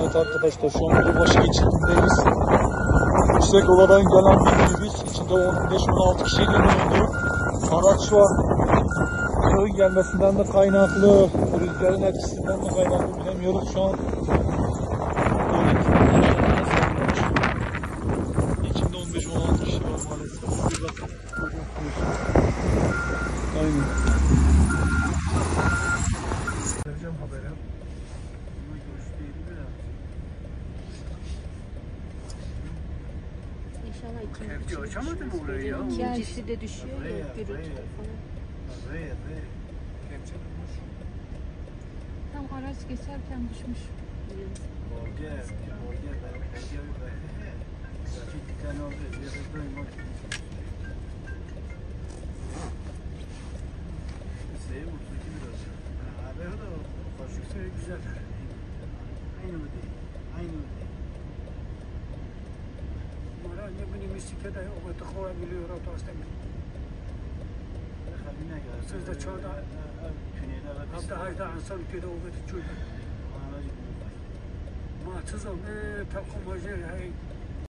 Evet arkadaşlar şu an Gölbaşı geçidindeyiz. Yüksekova'dan gelen bir minibüs içinde 15-16 kişi geliyordu. Araç şu an yağın gelmesinden de kaynaklı, rüzgarın etkisinden de kaynaklı bilemiyoruz şu an. İçinde 15-16 kişi var maalesef. Bir bakın. Aynen. Vereceğim haberi. Kepçe açamadı mı orayı ya? İkincisi de düşüyor ya, gürültü falan. Kepçe durmuş. Tam araç geçerken düşmüş. Güzel. Aynı mı değil? Aynı mı değil? Ne bileyim istikede o kadar kolay biliyor otobüste mi? Siz de çoğda hatta hayda insan ülkede o kadar çoğda. Ma çizim takım hoca hay